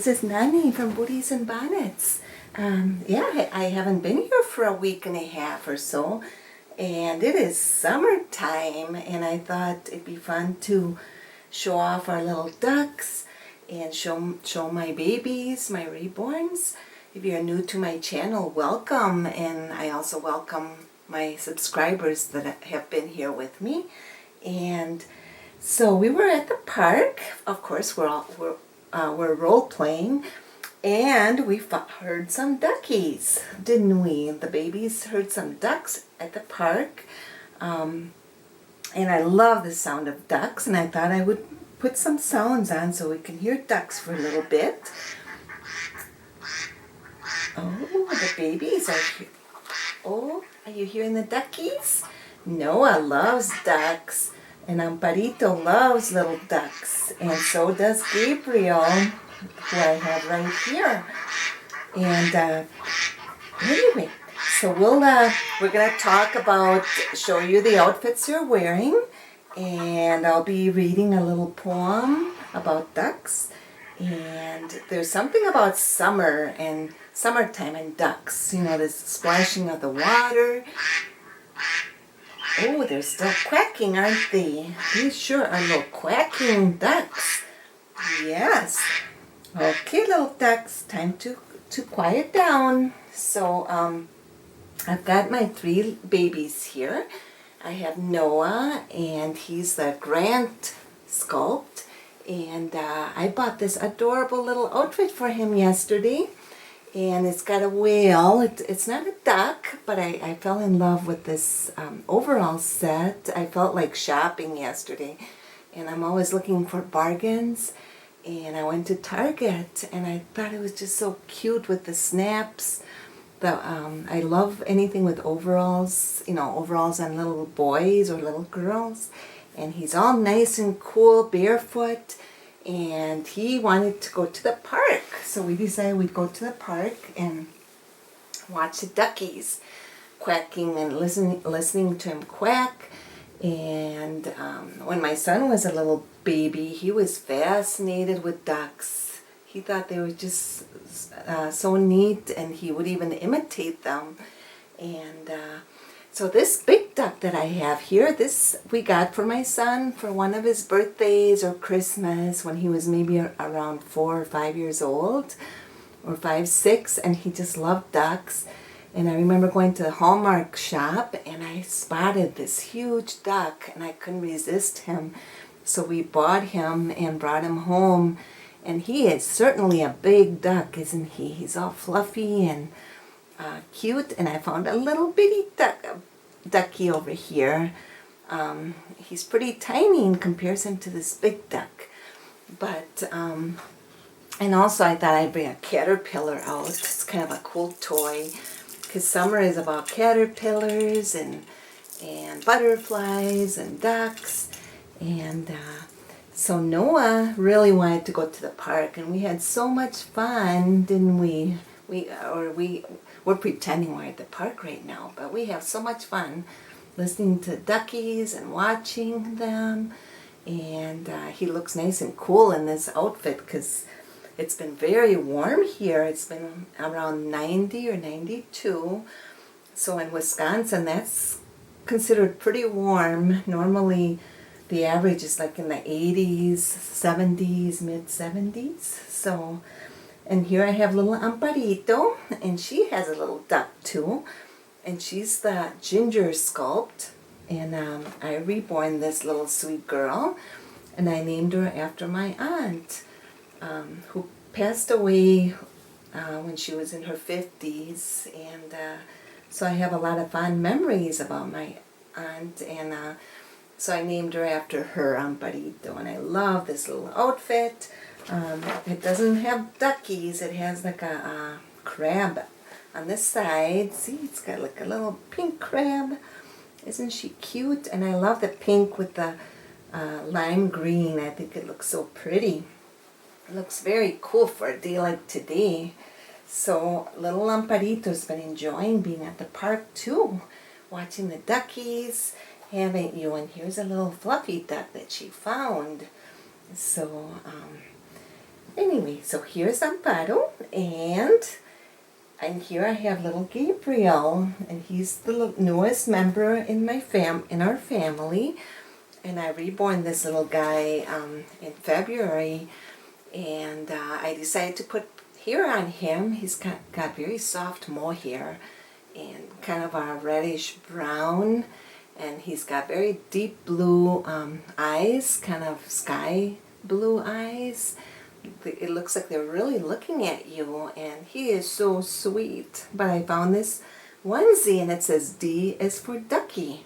this is Nani from Booties and Bonnets. Yeah, I haven't been here for a week and a half or so, and it is summertime, and I thought it'd be fun to show off our little ducks and show my babies, my reborns. If you're new to my channel, welcome, and I also welcome my subscribers that have been here with me. And so we were at the park. Of course, we're role playing, and we heard some duckies, didn't we? The babies heard some ducks at the park, and I love the sound of ducks. And I thought I would put some sounds on so we can hear ducks for a little bit. Oh, the babies are here. Oh, are you hearing the duckies? Noah loves ducks, and Amparito loves little ducks, and so does Gabriel, who I have right here. And anyway, so we're gonna talk about, show you the outfits you're wearing, and I'll be reading a little poem about ducks. And there's something about summer and summertime and ducks. You know, this splashing of the water. Oh, they're still quacking, aren't they? These sure are little quacking ducks. Yes. Okay, little ducks, time to quiet down. So, I've got my three babies here. I have Noah, and he's the Grant sculpt. And I bought this adorable little outfit for him yesterday. And it's got a whale. It's not a duck, but I fell in love with this overall set. I felt like shopping yesterday. And I'm always looking for bargains. And I went to Target, and I thought it was just so cute with the snaps. I love anything with overalls, you know, overalls on little boys or little girls. And he's all nice and cool, barefoot, and he wanted to go to the park. So we decided we'd go to the park and watch the duckies quacking and listening to him quack. And when my son was a little baby, he was fascinated with ducks. He thought they were just so neat, and he would even imitate them. And so this big duck that I have here, this we got for my son for one of his birthdays or Christmas when he was maybe around 4 or 5 years old, or 5, 6, and he just loved ducks. And I remember going to the Hallmark shop, and I spotted this huge duck, and I couldn't resist him. So we bought him and brought him home, and he is certainly a big duck, isn't he? He's all fluffy and cute, and I found a little bitty ducky over here. He's pretty tiny in comparison to this big duck, but and also I thought I'd bring a caterpillar out. It's kind of a cool toy, because summer is about caterpillars and butterflies and ducks. And so Noah really wanted to go to the park, and we had so much fun, didn't we? We're pretending we're at the park right now, but we have so much fun listening to duckies and watching them. And he looks nice and cool in this outfit because it's been very warm here. It's been around 90 or 92. So in Wisconsin, that's considered pretty warm. Normally, the average is like in the 80s, 70s, mid-70s. So, and here I have little Amparito, and she has a little duck too, and she's the Ginger sculpt. And I reborn this little sweet girl, and I named her after my aunt, who passed away when she was in her 50s. And so I have a lot of fond memories about my aunt, and so I named her after her, Amparito, and I love this little outfit. It doesn't have duckies. It has like a crab on this side. See, it's got like a little pink crab. Isn't she cute? And I love the pink with the lime green. I think it looks so pretty. It looks very cool for a day like today. So little Amparito's been enjoying being at the park too, watching the duckies, haven't you? And here's a little fluffy duck that she found. So Anyway, so here's Amparo, and here I have little Gabriel, and he's the newest member in our family. And I reborn this little guy in February, and I decided to put hair on him. He's got very soft mohair and kind of a reddish brown, and he's got very deep blue eyes, kind of sky blue eyes. It looks like they're really looking at you, and he is so sweet. But I found this onesie, and it says D is for Ducky.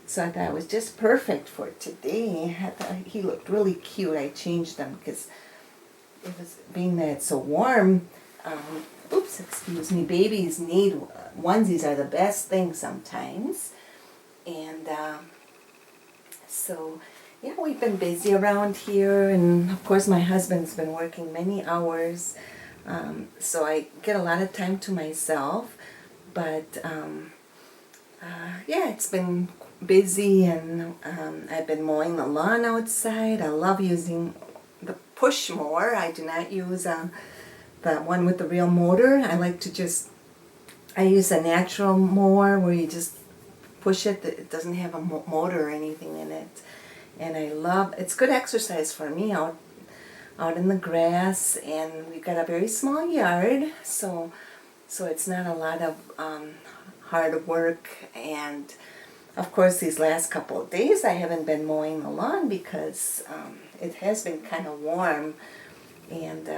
So I thought it was just perfect for today. I thought he looked really cute. I changed them because it was, being that it's so warm, excuse me, babies need onesies are the best thing sometimes. And so yeah, we've been busy around here, and of course my husband's been working many hours, so I get a lot of time to myself. But yeah, it's been busy, and I've been mowing the lawn outside. I love using the push mower. I do not use the one with the real motor. I like to I use a natural mower where you just push it. It doesn't have a motor or anything in it. And I love, it's good exercise for me out in the grass, and we've got a very small yard, so it's not a lot of hard work. And of course these last couple of days I haven't been mowing the lawn because it has been kind of warm, and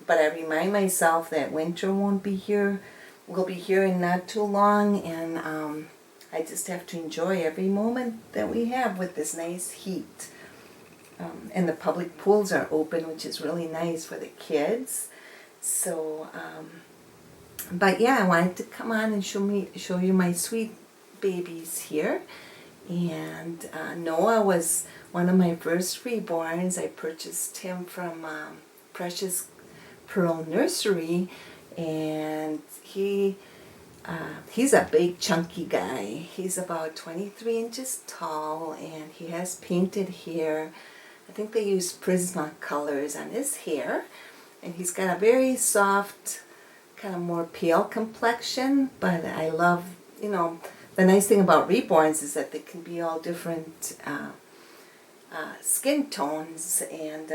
but I remind myself that winter won't be here. We'll be here in not too long, and I just have to enjoy every moment that we have with this nice heat. And the public pools are open, which is really nice for the kids. So, but yeah, I wanted to come on and show you my sweet babies here. And Noah was one of my first reborns. I purchased him from Precious Pearl Nursery, and he's a big chunky guy. He's about 23 inches tall, and he has painted hair. I think they use Prismacolors on his hair, and he's got a very soft, kind of more pale complexion. But I love, the nice thing about reborns is that they can be all different skin tones, and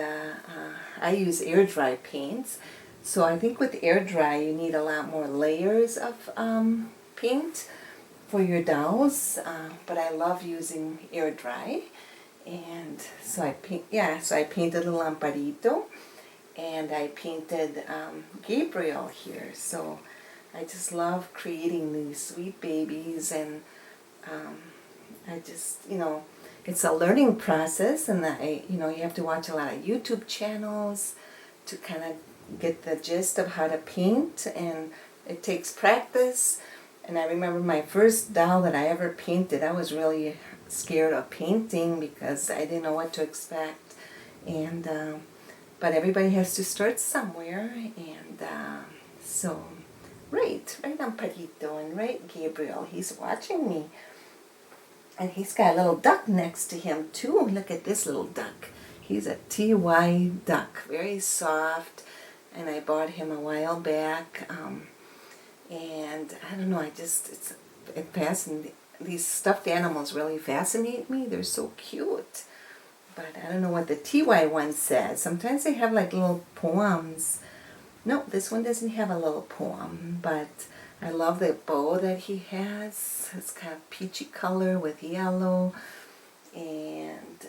I use air dry paints. So I think with air dry you need a lot more layers of paint for your dolls, but I love using air dry. And so I painted little Amparito, and I painted Gabriel here. So I just love creating these sweet babies, and I just, it's a learning process, and you have to watch a lot of YouTube channels to kind of get the gist of how to paint, and it takes practice. And I remember my first doll that I ever painted, I was really scared of painting because I didn't know what to expect. And but everybody has to start somewhere, and so right Amparito, and right Gabriel, he's watching me. And he's got a little duck next to him too. Look at this little duck. He's a TY duck, very soft, and I bought him a while back. And I don't know, it fascinates. These stuffed animals really fascinate me. They're so cute. But I don't know what the TY one says. Sometimes they have like little poems. No, this one doesn't have a little poem, but I love the bow that he has. It's kind of peachy color with yellow. And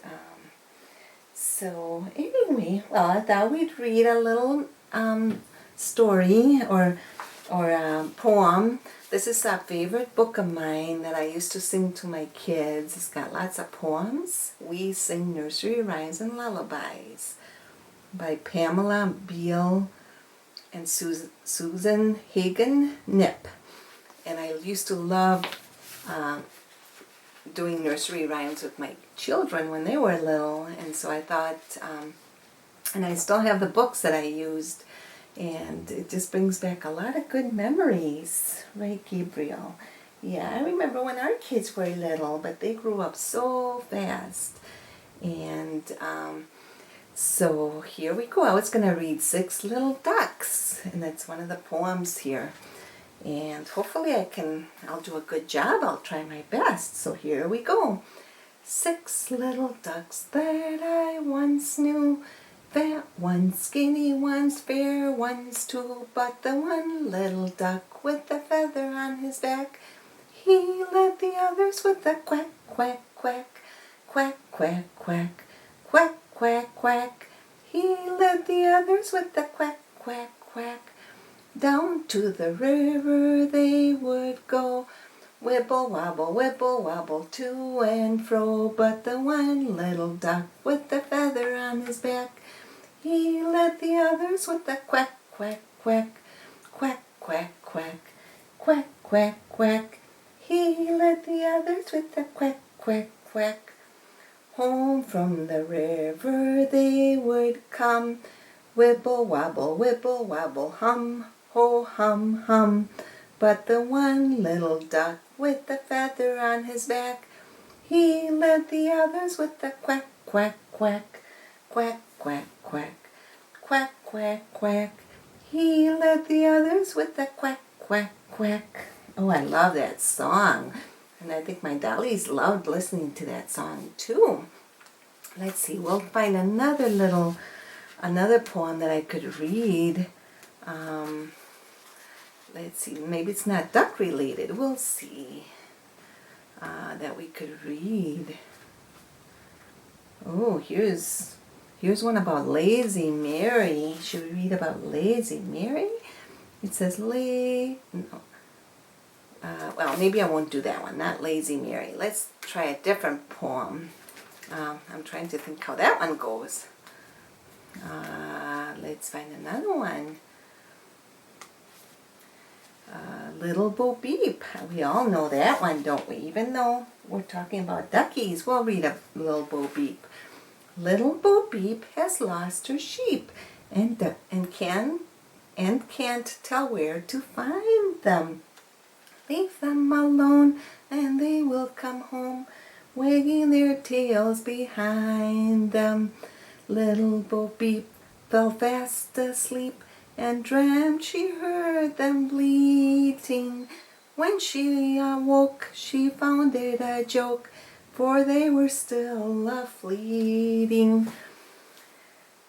so anyway, well, I thought we'd read a little story or poem. This is a favorite book of mine that I used to sing to my kids. It's got lots of poems. We Sing Nursery Rhymes and Lullabies by Pamela Beal and Susan Hagen Nip. And I used to love doing nursery rhymes with my children when they were little, and so I thought, and I still have the books that I used, and it just brings back a lot of good memories, right, Gabriel? Yeah, I remember when our kids were little, but they grew up so fast. And So here we go. I was going to read Six Little Ducks, and that's one of the poems here. And hopefully I'll do a good job. I'll try my best. So here we go. 6 little ducks that I once knew, fat one's skinny, one's fair, one's too, but the one little duck with the feather on his back, he led the others with a quack, quack, quack, quack, quack, quack, quack, quack, quack. He led the others with a quack, quack, quack. Down to the river they would go, wibble wobble to and fro, but the one little duck with the feather on his back, he led the others with a quack, quack, quack, quack, quack, quack, quack, quack, quack. He led the others with a quack, quack, quack. Home from the river they would come, wibble wobble, hum, ho, hum, hum. But the one little duck with the feather on his back, he led the others with the quack, quack, quack, quack, quack, quack, quack, quack, quack. He led the others with the quack, quack, quack. Oh, I love that song. And I think my dollies loved listening to that song too. Let's see, we'll find another poem that I could read. Let's see, maybe it's not duck related. We'll see that we could read. Oh, here's one about Lazy Mary. Should we read about Lazy Mary? It says well, maybe I won't do that one, not Lazy Mary. Let's try a different poem. I'm trying to think how that one goes. Let's find another one. Little Bo Peep. We all know that one, don't we? Even though we're talking about duckies, we'll read a Little Bo Peep. Little Bo Peep has lost her sheep and can't tell where to find them. Leave them alone and they will come home, wagging their tails behind them. Little Bo Peep fell fast asleep and dreamt she heard them bleating. When she awoke, she found it a joke, for they were still a-fleeting.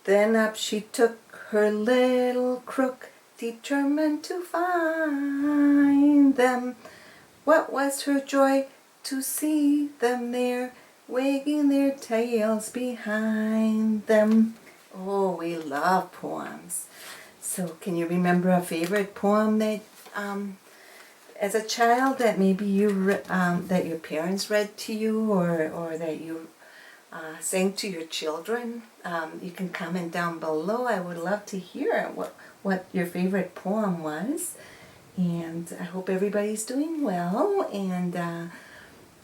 Then up she took her little crook, determined to find them. What was her joy to see them there, wagging their tails behind them. Oh, we love poems. So can you remember a favorite poem that as a child that maybe that your parents read to you, or that you sang to your children? You can comment down below. I would love to hear what your favorite poem was. And I hope everybody's doing well and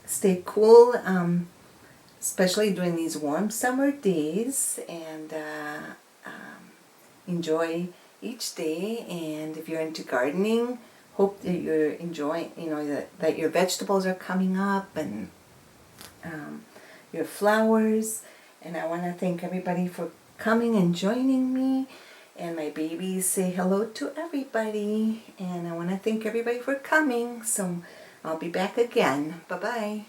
stay cool, especially during these warm summer days, and enjoy each day. And if you're into gardening, hope that you're enjoying, that your vegetables are coming up, and your flowers. And I want to thank everybody for coming and joining me. And my babies say hello to everybody. And I want to thank everybody for coming. So I'll be back again. Bye-bye.